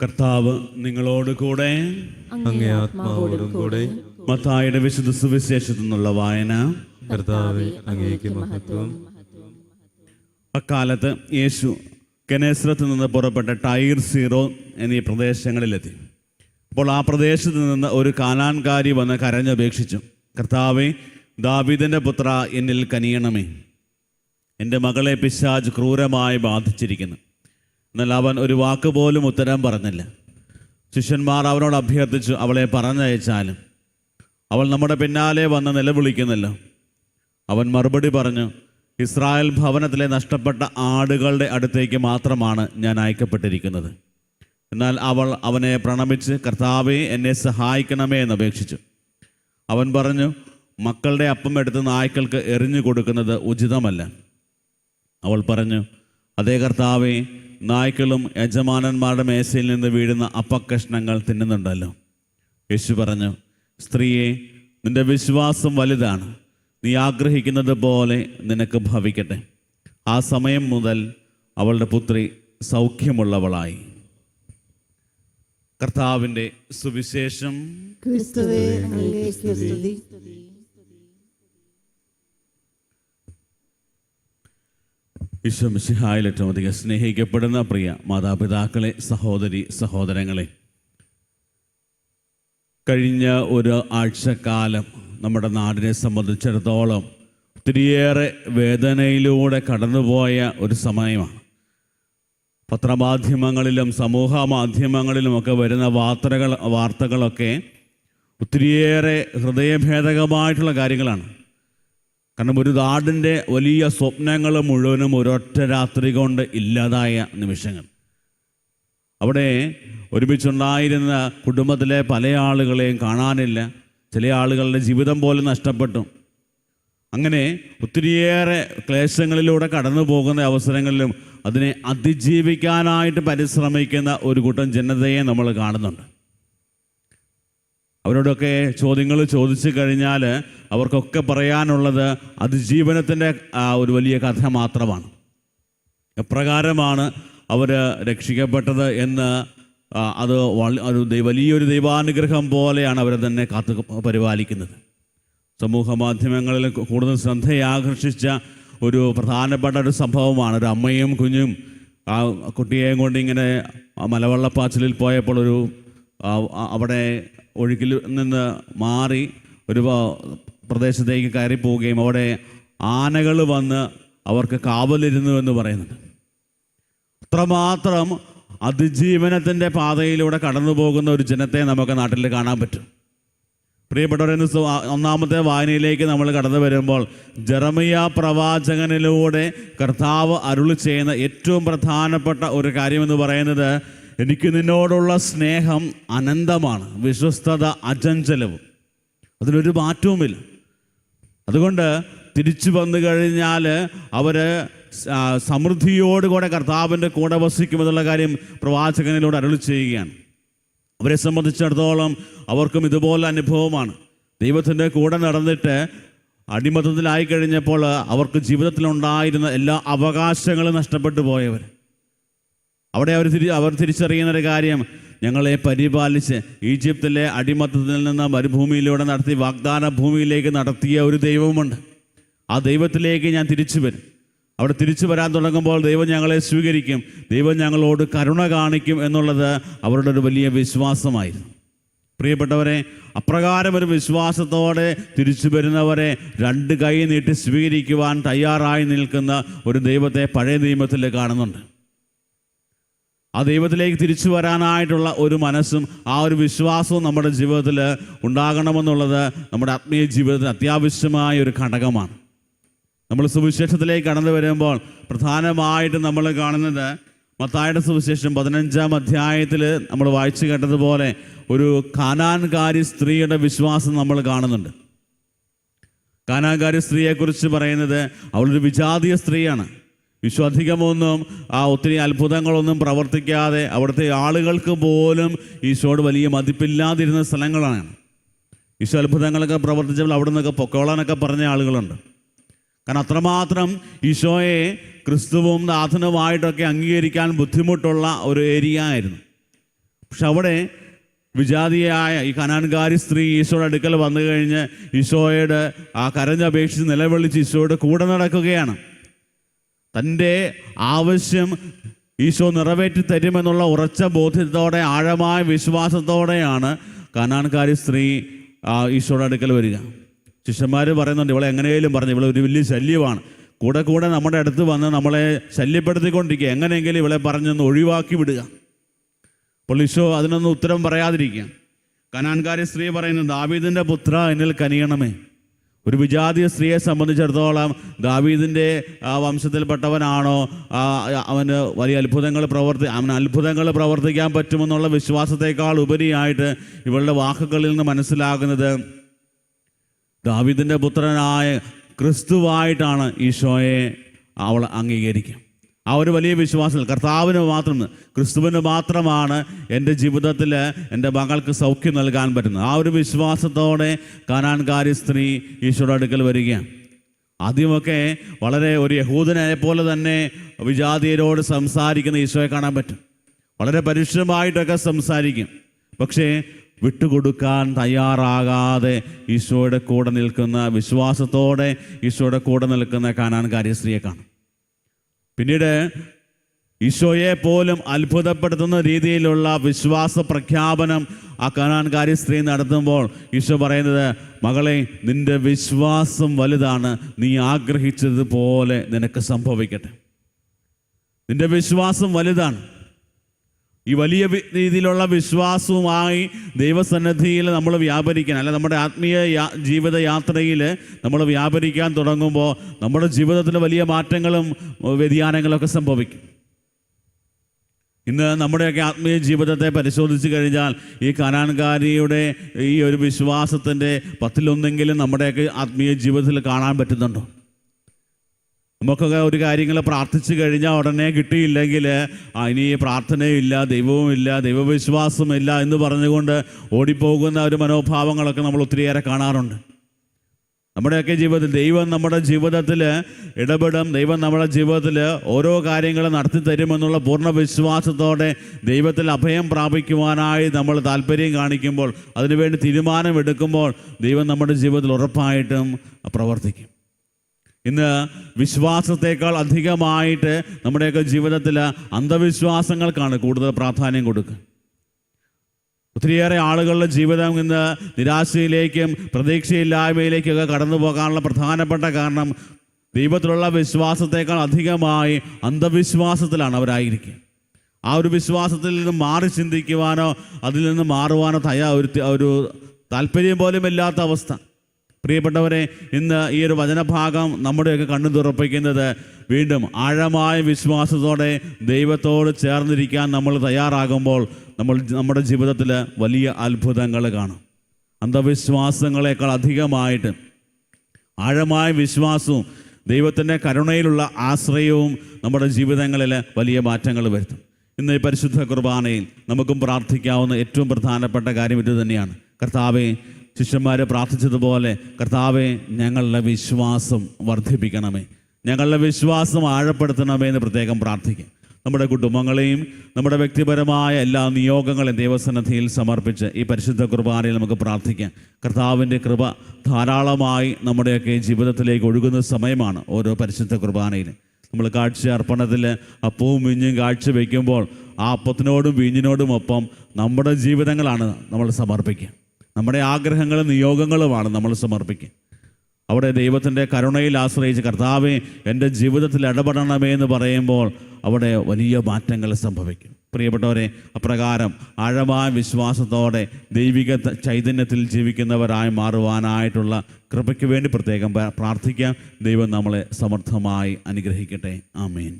കർത്താവ് നിങ്ങളോട് കൂടെ. അങ്ങേ ആത്മാവോടും കൂടെ. മത്തായിയുടെ വിശുദ്ധ സുവിശേഷത്തിൽ നിന്നുള്ള വായന. കർത്താവേ, അങ്ങേക്ക് മഹത്വം. അക്കാലത്ത് യേശു ഗെനേസറത്ത് നിന്ന് പുറപ്പെട്ട ടൈർ, സീറോൻ എന്നീ പ്രദേശങ്ങളിലെത്തി. അപ്പോൾ ആ പ്രദേശത്ത് നിന്ന് ഒരു കാനാൻകാരി വന്ന് കരഞ്ഞപേക്ഷിച്ചു, കർത്താവേ, ദാവീദിന്റെ പുത്ര, എന്നിൽ കനിയണമേ. എൻ്റെ മകളെ പിശാച് ക്രൂരമായി ബാധിച്ചിരിക്കുന്നു. എന്നാൽ അവൻ ഒരു വാക്കുപോലും ഉത്തരം പറഞ്ഞില്ല. ശിഷ്യന്മാർ അവനോട് അഭ്യർത്ഥിച്ചു, അവളെ പറഞ്ഞയച്ചാലും. അവൾ നമ്മുടെ പിന്നാലെ വന്ന് നിലവിളിക്കുന്നല്ലോ. അവൻ മറുപടി പറഞ്ഞു, ഇസ്രായേൽ ഭവനത്തിലെ നഷ്ടപ്പെട്ട ആടുകളുടെ അടുത്തേക്ക് മാത്രമാണ് ഞാൻ അയക്കപ്പെട്ടിരിക്കുന്നത്. എന്നാൽ അവൾ അവനെ പ്രണമിച്ച്, കർത്താവേ, എന്നെ സഹായിക്കണമേ എന്നപേക്ഷിച്ചു. അവൻ പറഞ്ഞു, മക്കളുടെ അപ്പം എടുത്ത് നായ്ക്കൾക്ക് എറിഞ്ഞു കൊടുക്കുന്നത് ഉചിതമല്ല. അവൾ പറഞ്ഞു, അതേ കർത്താവേ, നായ്ക്കളും യജമാനന്മാരുടെ മേശയിൽ നിന്ന് വീഴുന്ന അപ്പക്കഷ്ണങ്ങൾ തിന്നുന്നുണ്ടല്ലോ. യേശു പറഞ്ഞു, സ്ത്രീയെ, നിന്റെ വിശ്വാസം വലുതാണ്. നീ ആഗ്രഹിക്കുന്നത് പോലെ നിനക്ക് ഭവിക്കട്ടെ. ആ സമയം മുതൽ അവളുടെ പുത്രി സൗഖ്യമുള്ളവളായി. കർത്താവിൻ്റെ സുവിശേഷം. ക്രിസ്തുവേ, അങ്ങേക്ക് സ്തുതി. ഈശോ മിശിഹായിൽ ഏറ്റവും അധികം സ്നേഹിക്കപ്പെടുന്ന പ്രിയ മാതാപിതാക്കളെ, സഹോദരി സഹോദരങ്ങളെ, കഴിഞ്ഞ ഒരു ആഴ്ചക്കാലം നമ്മുടെ നാടിനെ സംബന്ധിച്ചിടത്തോളം ഒത്തിരിയേറെ വേദനയിലൂടെ കടന്നുപോയ ഒരു സമയമാണ്. പത്രമാധ്യമങ്ങളിലും സമൂഹ മാധ്യമങ്ങളിലുമൊക്കെ വരുന്ന വാർത്തകളൊക്കെ ഒത്തിരിയേറെ ഹൃദയഭേദകമായിട്ടുള്ള കാര്യങ്ങളാണ്. കാരണം ഒരു നാടിൻ്റെ വലിയ സ്വപ്നങ്ങൾ മുഴുവനും ഒരൊറ്റ രാത്രി കൊണ്ട് ഇല്ലാതായ നിമിഷങ്ങൾ. അവിടെ ഒരുമിച്ചുണ്ടായിരുന്ന കുടുംബത്തിലെ പല ആളുകളെയും കാണാനില്ല. ചില ആളുകളുടെ ജീവിതം പോലും നഷ്ടപ്പെട്ടു. അങ്ങനെ ഒത്തിരിയേറെ ക്ലേശങ്ങളിലൂടെ കടന്നു പോകുന്ന അവസരങ്ങളിലും അതിനെ അതിജീവിക്കാനായിട്ട് പരിശ്രമിക്കുന്ന ഒരു കൂട്ടം ജനതയെ നമ്മൾ കാണുന്നുണ്ട്. അവരോടൊക്കെ ചോദ്യങ്ങൾ ചോദിച്ചു കഴിഞ്ഞാൽ അവർക്കൊക്കെ പറയാനുള്ളത് അതിജീവനത്തിൻ്റെ ഒരു വലിയ കഥ മാത്രമാണ്. എപ്രകാരമാണ് അവർ രക്ഷിക്കപ്പെട്ടത് എന്ന് അത് വലിയൊരു ദൈവാനുഗ്രഹം പോലെയാണ് അവരെ തന്നെ കാത്തു പരിപാലിക്കുന്നത്. സമൂഹ മാധ്യമങ്ങളിൽ കൂടുതൽ ശ്രദ്ധയാകർഷിച്ച ഒരു പ്രധാനപ്പെട്ട ഒരു സംഭവമാണ്. ഒരു അമ്മയും കുഞ്ഞും ആ കുട്ടിയെയും കൊണ്ട് ഇങ്ങനെ മലവെള്ളപ്പാച്ചിലിൽ പോയപ്പോൾ അവിടെ ഒഴുക്കിൽ നിന്ന് മാറി ഒരു പ്രദേശത്തേക്ക് കയറിപ്പോവുകയും അവിടെ ആനകൾ വന്ന് അവർക്ക് കാവലിരുന്നു എന്ന് പറയുന്നുണ്ട്. അത്രമാത്രം അതിജീവനത്തിൻ്റെ പാതയിലൂടെ കടന്നു പോകുന്ന ഒരു ജനത്തെ നമുക്ക് നാട്ടിൽ കാണാൻ പറ്റും. പ്രിയപ്പെട്ടവരെന്ന് ഒന്നാമത്തെ വായനയിലേക്ക് നമ്മൾ കടന്നു വരുമ്പോൾ ജെറമിയ പ്രവാചകനിലൂടെ കർത്താവ് അരുളി ചെയ്യുന്ന ഏറ്റവും പ്രധാനപ്പെട്ട ഒരു കാര്യമെന്ന് പറയുന്നത്, എനിക്ക് നിന്നോടുള്ള സ്നേഹം അനന്തമാണ്, വിശ്വസ്തത അചഞ്ചലവും, അതിനൊരു മാറ്റവുമില്ല. അതുകൊണ്ട് തിരിച്ചു വന്നു കഴിഞ്ഞാൽ അവർ സമൃദ്ധിയോടുകൂടെ കർത്താവിൻ്റെ കൂടെ വസിക്കുമെന്നുള്ള കാര്യം പ്രവാചകനിലൂടെ അരുളി ചെയ്യുകയാണ്. അവരെ സംബന്ധിച്ചിടത്തോളം അവർക്കും ഇതുപോലെ അനുഭവമാണ്. ദൈവത്തിൻ്റെ കൂടെ നടന്നിട്ട് അടിമത്തത്തിലായി കഴിഞ്ഞപ്പോൾ അവർക്ക് ജീവിതത്തിലുണ്ടായിരുന്ന എല്ലാ അവകാശങ്ങളും നഷ്ടപ്പെട്ടു പോയവർ. അവിടെ അവർ തിരിച്ചറിയുന്നൊരു കാര്യം, ഞങ്ങളെ പരിപാലിച്ച് ഈജിപ്തിലെ അടിമത്തത്തിൽ നിന്ന് മരുഭൂമിയിലൂടെ നടത്തി വാഗ്ദാന ഭൂമിയിലേക്ക് നടത്തിയ ഒരു ദൈവമുണ്ട്. ആ ദൈവത്തിലേക്ക് ഞാൻ തിരിച്ചു വരും. അവിടെ തിരിച്ചു വരാൻ തുടങ്ങുമ്പോൾ ദൈവം ഞങ്ങളെ സ്വീകരിക്കും, ദൈവം ഞങ്ങളോട് കരുണ കാണിക്കും എന്നുള്ളത് അവരുടെ ഒരു വലിയ വിശ്വാസമായിരുന്നു. പ്രിയപ്പെട്ടവരെ, അപ്രകാരം ഒരു വിശ്വാസത്തോടെ തിരിച്ചു വരുന്നവരെ രണ്ട് കൈ നീട്ടി സ്വീകരിക്കുവാൻ തയ്യാറായി നിൽക്കുന്ന ഒരു ദൈവത്തെ പഴയ നിയമത്തിൽ കാണുന്നുണ്ട്. ആ ദൈവത്തിലേക്ക് തിരിച്ചു വരാനായിട്ടുള്ള ഒരു മനസ്സും ആ ഒരു വിശ്വാസവും നമ്മുടെ ജീവിതത്തിൽ ഉണ്ടാകണമെന്നുള്ളത് നമ്മുടെ ആത്മീയ ജീവിതത്തിൽ അത്യാവശ്യമായ ഒരു ഘടകമാണ്. നമ്മൾ സുവിശേഷത്തിലേക്ക് കടന്നു വരുമ്പോൾ പ്രധാനമായിട്ടും നമ്മൾ കാണുന്നത് മത്തായിയുടെ സുവിശേഷം 15-ാം അധ്യായത്തിൽ നമ്മൾ വായിച്ചു കേട്ടതുപോലെ ഒരു കാനാൻകാരി സ്ത്രീയുടെ വിശ്വാസം നമ്മൾ കാണുന്നുണ്ട്. കാനാൻകാരി സ്ത്രീയെക്കുറിച്ച് പറയുന്നത് അവളൊരു വിജാതീയ സ്ത്രീയാണ്. അധികമൊന്നും ഒത്തിരി അത്ഭുതങ്ങളൊന്നും പ്രവർത്തിക്കാതെ അവിടുത്തെ ആളുകൾക്ക് പോലും ഈശോയോട് വലിയ മതിപ്പില്ലാതിരുന്ന സ്ഥലങ്ങളാണ്. ഈശോ അത്ഭുതങ്ങളൊക്കെ പ്രവർത്തിച്ചപ്പോൾ അവിടെ നിന്നൊക്കെ പൊക്കോളാനൊക്കെ പറഞ്ഞ ആളുകളുണ്ട്. കാരണം അത്രമാത്രം ഈശോയെ ക്രിസ്തുവും നാഥനുമായിട്ടൊക്കെ അംഗീകരിക്കാൻ ബുദ്ധിമുട്ടുള്ള ഒരു ഏരിയ ആയിരുന്നു. പക്ഷെ അവിടെ വിജാതിയായ ഈ കനാൻകാരി സ്ത്രീ ഈശോയുടെ അടുക്കൽ വന്നു കഴിഞ്ഞ് ഈശോയുടെ ആ കരഞ്ഞപേക്ഷിച്ച് നിലവിളിച്ച് ഈശോയുടെ കൂടെ നടക്കുകയാണ്. തൻ്റെ ആവശ്യം ഈശോ നിറവേറ്റി തരുമെന്നുള്ള ഉറച്ച ബോധ്യത്തോടെ ആഴമായ വിശ്വാസത്തോടെയാണ് കനാൻകാരി സ്ത്രീ ഈശോയുടെ അടുക്കൽ വരിക. ശിഷ്യന്മാർ പറയുന്നുണ്ട്, ഇവളെ എങ്ങനെയും പറഞ്ഞു, ഇവളെ ഒരു വലിയ ശല്യമാണ്, കൂടെ കൂടെ നമ്മുടെ അടുത്ത് വന്ന് നമ്മളെ ശല്യപ്പെടുത്തിക്കൊണ്ടിരിക്കുക, എങ്ങനെയെങ്കിലും ഇവളെ പറഞ്ഞൊന്ന് ഒഴിവാക്കി വിടുക. അപ്പോൾ ഈശോ അതിനൊന്നും ഉത്തരം പറയാതിരിക്കുക. കനാൻകാരി സ്ത്രീ പറയുന്നു, ദാവീദിൻ്റെ പുത്ര എന്നിൽ കനിയണമേ. ഒരു വിജാതീയ സ്ത്രീയെ സംബന്ധിച്ചിടത്തോളം ദാവീദിൻ്റെ വംശത്തിൽപ്പെട്ടവനാണോ, അവന് വലിയ അത്ഭുതങ്ങൾ പ്രവർത്തിക്കാൻ പറ്റുമെന്നുള്ള വിശ്വാസത്തെക്കാൾ ഉപരിയായിട്ട് ഇവളുടെ വാക്കുകളിൽ നിന്ന് മനസ്സിലാകുന്നത് ദാവീദിൻ്റെ പുത്രനായ ക്രിസ്തുവായിട്ടാണ് ഈശോയെ അവൾ അംഗീകരിക്കുക. ആ ഒരു വലിയ വിശ്വാസത്തിൽ കർത്താവിന് മാത്രം, ക്രിസ്തുവിന് മാത്രമാണ് എൻ്റെ ജീവിതത്തിൽ എൻ്റെ മകൾക്ക് സൗഖ്യം നൽകാൻ പറ്റുന്നത്. ആ ഒരു വിശ്വാസത്തോടെ കനാൻകാരി സ്ത്രീ ഈശോയുടെ അടുക്കൽ വരികയാണ്. ആദ്യമൊക്കെ വളരെ ഒരു യഹൂദനെ പോലെ തന്നെ വിജാതീയരോട് സംസാരിക്കുന്ന ഈശോയെ കാണാൻ പറ്റും. വളരെ പരുഷമായിട്ടൊക്കെ സംസാരിക്കും. പക്ഷേ വിട്ടുകൊടുക്കാൻ തയ്യാറാകാതെ ഈശോയുടെ കൂടെ നിൽക്കുന്ന, വിശ്വാസത്തോടെ ഈശോയുടെ കൂടെ നിൽക്കുന്ന കനാൻകാരി സ്ത്രീയെ കാണും. പിന്നീട് ഈശോയെ പോലും അത്ഭുതപ്പെടുത്തുന്ന രീതിയിലുള്ള വിശ്വാസ പ്രഖ്യാപനം ആ കനാൻകാരി സ്ത്രീ നടത്തുമ്പോൾ ഈശോ പറയുന്നത്, മകളെ, നിന്റെ വിശ്വാസം വലുതാണ്, നീ ആഗ്രഹിച്ചതുപോലെ നിനക്ക് സംഭവിക്കട്ടെ. നിന്റെ വിശ്വാസം വലുതാണ്. ഈ വലിയ രീതിയിലുള്ള വിശ്വാസവുമായി ദൈവസന്നിധിയിൽ നമ്മൾ വ്യാപരിക്കാൻ, അല്ല നമ്മുടെ ആത്മീയ ജീവിത യാത്രയിൽ നമ്മൾ വ്യാപരിക്കാൻ തുടങ്ങുമ്പോൾ നമ്മുടെ ജീവിതത്തിൽ വലിയ മാറ്റങ്ങളും വ്യതിയാനങ്ങളൊക്കെ സംഭവിക്കും. ഇന്ന് നമ്മുടെയൊക്കെ ആത്മീയ ജീവിതത്തെ പരിശോധിച്ച് കഴിഞ്ഞാൽ ഈ കനാൻകാരിയുടെ ഈ ഒരു വിശ്വാസത്തിൻ്റെ 10-1 നമ്മുടെയൊക്കെ ആത്മീയ ജീവിതത്തിൽ കാണാൻ പറ്റുന്നുണ്ടോ? നമുക്കൊക്കെ ഒരു കാര്യങ്ങൾ പ്രാർത്ഥിച്ചു കഴിഞ്ഞാൽ ഉടനെ കിട്ടിയില്ലെങ്കിൽ ഇനി പ്രാർത്ഥനയില്ല, ദൈവവുമില്ല, ദൈവവിശ്വാസമില്ല എന്ന് പറഞ്ഞുകൊണ്ട് ഓടിപ്പോകുന്ന ഒരു മനോഭാവങ്ങളൊക്കെ നമ്മൾ ഒത്തിരിയേറെ കാണാറുണ്ട്. നമ്മുടെയൊക്കെ ജീവിതത്തിൽ ദൈവം നമ്മുടെ ജീവിതത്തിൽ ഇടപെടും, ദൈവം നമ്മുടെ ജീവിതത്തിൽ ഓരോ കാര്യങ്ങളും നടത്തി തരുമെന്നുള്ള പൂർണ്ണ വിശ്വാസത്തോടെ ദൈവത്തിൽ അഭയം പ്രാപിക്കുവാനായി നമ്മൾ താല്പര്യം കാണിക്കുമ്പോൾ, അതിനുവേണ്ടി തീരുമാനമെടുക്കുമ്പോൾ ദൈവം നമ്മുടെ ജീവിതത്തിൽ ഉറപ്പായിട്ടും പ്രവർത്തിക്കും. ഇന്ന് വിശ്വാസത്തേക്കാൾ അധികമായിട്ട് നമ്മുടെയൊക്കെ ജീവിതത്തിൽ അന്ധവിശ്വാസങ്ങൾക്കാണ് കൂടുതൽ പ്രാധാന്യം കൊടുക്കുക. ഒത്തിരിയേറെ ആളുകളുടെ ജീവിതം ഇന്ന് നിരാശയിലേക്കും പ്രതീക്ഷയില്ലായ്മയിലേക്കൊക്കെ കടന്നു പോകാനുള്ള പ്രധാനപ്പെട്ട കാരണം ദൈവത്തിലുള്ള വിശ്വാസത്തേക്കാൾ അധികമായി അന്ധവിശ്വാസത്തിലാണ് അവരായിരിക്കുക. ആ ഒരു വിശ്വാസത്തിൽ നിന്ന് മാറി ചിന്തിക്കുവാനോ അതിൽ നിന്ന് മാറുവാനോ ഒരു താല്പര്യം പോലും ഇല്ലാത്ത അവസ്ഥ. പ്രിയപ്പെട്ടവരെ, ഇന്ന് ഈ ഒരു വചനഭാഗം നമ്മുടെയൊക്കെ കണ്ണു തുറപ്പിക്കുന്നത് വീണ്ടും ആഴമായ വിശ്വാസത്തോടെ ദൈവത്തോട് ചേർന്നിരിക്കാൻ നമ്മൾ തയ്യാറാകുമ്പോൾ നമ്മുടെ ജീവിതത്തിൽ വലിയ അത്ഭുതങ്ങൾ കാണും. അന്ധവിശ്വാസങ്ങളെക്കാൾ അധികമായിട്ട് ആഴമായ വിശ്വാസവും ദൈവത്തിൻ്റെ കരുണയിലുള്ള ആശ്രയവും നമ്മുടെ ജീവിതങ്ങളിൽ വലിയ മാറ്റങ്ങൾ വരുത്തും. ഇന്ന് ഈ പരിശുദ്ധ കുർബാനയിൽ നമുക്കും പ്രാർത്ഥിക്കാവുന്ന ഏറ്റവും പ്രധാനപ്പെട്ട കാര്യം ഇത് തന്നെയാണ്. കർത്താവേ, ശിഷ്യന്മാർ പ്രാർത്ഥിച്ചതുപോലെ, കർത്താവെ, ഞങ്ങളുടെ വിശ്വാസം വർദ്ധിപ്പിക്കണമേ, ഞങ്ങളുടെ വിശ്വാസം ആഴപ്പെടുത്തണമേ എന്ന് പ്രത്യേകം പ്രാർത്ഥിക്കാം. നമ്മുടെ കുടുംബങ്ങളെയും നമ്മുടെ വ്യക്തിപരമായ എല്ലാ നിയോഗങ്ങളെയും ദൈവസന്നിധിയിൽ സമർപ്പിച്ച് ഈ പരിശുദ്ധ കുർബാനയിൽ നമുക്ക് പ്രാർത്ഥിക്കാം. കർത്താവിൻ്റെ കൃപ ധാരാളമായി നമ്മുടെയൊക്കെ ജീവിതത്തിലേക്ക് ഒഴുകുന്ന സമയമാണ് ഓരോ പരിശുദ്ധ കുർബാനയിൽ. നമ്മൾ കാഴ്ച അർപ്പണത്തിൽ അപ്പവും വീഞ്ഞും കാഴ്ച വയ്ക്കുമ്പോൾ ആ അപ്പത്തിനോടും വീഞ്ഞിനോടുമൊപ്പം നമ്മുടെ ജീവിതങ്ങളാണ് നമ്മൾ സമർപ്പിക്കുക. നമ്മുടെ ആഗ്രഹങ്ങളും നിയോഗങ്ങളുമാണ് നമ്മൾ സമർപ്പിക്കുക. അവിടെ ദൈവത്തിൻ്റെ കരുണയിൽ ആശ്രയിച്ച് കർത്താവേ, എൻ്റെ ജീവിതത്തിൽ ഇടപെടണമേ എന്ന് പറയുമ്പോൾ അവിടെ വലിയ മാറ്റങ്ങൾ സംഭവിക്കും. പ്രിയപ്പെട്ടവരെ, അപ്രകാരം ആഴമായ വിശ്വാസത്തോടെ ദൈവിക ചൈതന്യത്തിൽ ജീവിക്കുന്നവരായി മാറുവാനായിട്ടുള്ള കൃപയ്ക്ക് വേണ്ടി പ്രത്യേകം പ്രാർത്ഥിക്കാം. ദൈവം നമ്മളെ സമർത്ഥമായി അനുഗ്രഹിക്കട്ടെ. ആമേൻ.